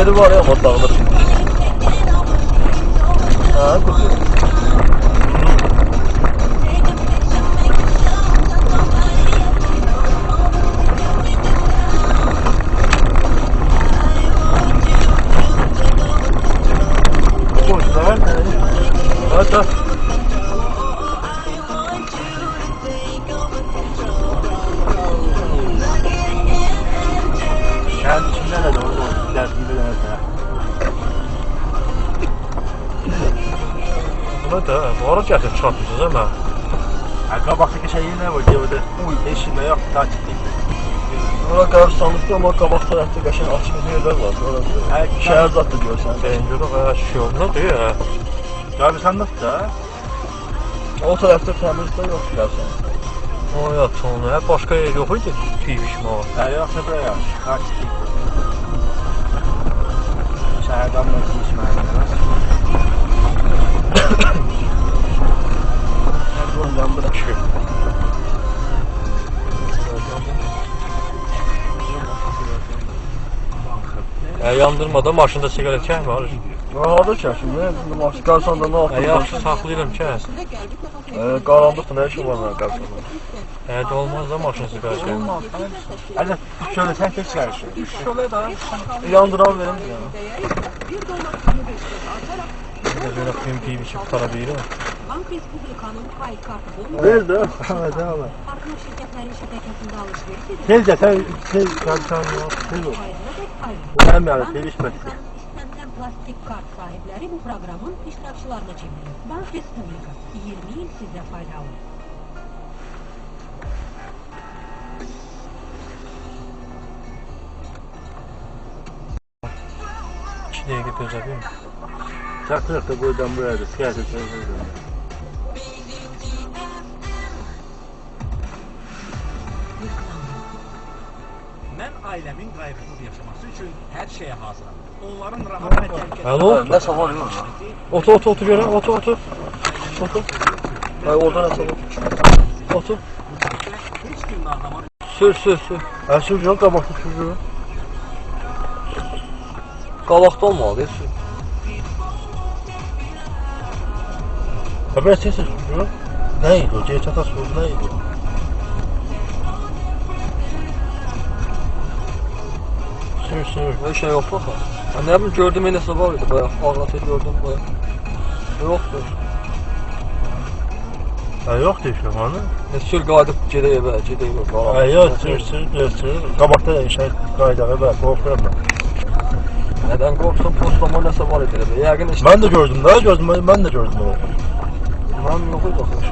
Yeri var ya, ama dağılır. Ha, kutu. Hadi. Kendi içinden de doğru ders gibi denerse. Buna da var gətirib çıxartmışsınız ama. Qabaktaki şey ne var diye böyle eşime yok takiplik. Buna qarşılanıqda ama qabaq tərəfdə qəşəng açıq yerlər var. Orası şəhər zad da görsən. Ben görürüm şiyonlu diyor ya. Abi sen nasıl da? O tərəfdə təmiz də yox gəlsən. O ya sonra başka yer yok idi piyişme o. Yoksa böyle yok. Takiplik. Şehirden nasıl içmeyen biraz? Ondan bırak. Yandırmada maşında sigaret çəkmir. Harada çəkmir? Maşın qarşısında nə yapır? Yaxşı saxlayıram ki. Qaranlıq nə işin var mənim qarşısında? Həyat olmaz da maşın sigaret çəkmir. Hadi şöyle sen tek çıkarırsın. Yandıran verim ya. Böyle piyim içip para değil mi? Bank Respublikanın pay kartı olmadan Ver de. Evet abi. farklı şirketlerin şirketinde alışveriş edildi. Teyze sen yok. Teyze. Hem yani gelişmesi. İstenilen plastik kart sahipleri bu programın iştirakçılarına çevrilir. Bank Respublika 20 yıl size faydalı. İçine gideceğim değil mi? Çaktırıp da buradan buraya da siyaset söylüyorum. Mən ailəmin qayğısız yaşaması üçün hər şeyə hazıram. Onların rahat və təhlükəsiz. Alo? Nəsə var yox. Otur görəm, otur. Ay orada nəsə var. Otur. Heç kim nağlamaq Sür. Əsür yox, qabaqda sürür. Qalaqda olmalı, sür. Haber sesi sürür. Neydi o? Çata sürür neydi? Sür. Öyle şey yok bak. Ya ne bileyim gördüm enesi var idi bayağı. Ağlatı gördüm bayağı. Yoktur. Ha yox deyirəm onu. Sür qayıdıb gedək evə, Ha yox, sür. Qabaqda şey qaydağa və qorxuram mən. Nədən qorxsun, postlama nəsə var idi elə. Yəqin işte. Mən də gördüm onu. Mən yox idi baxış.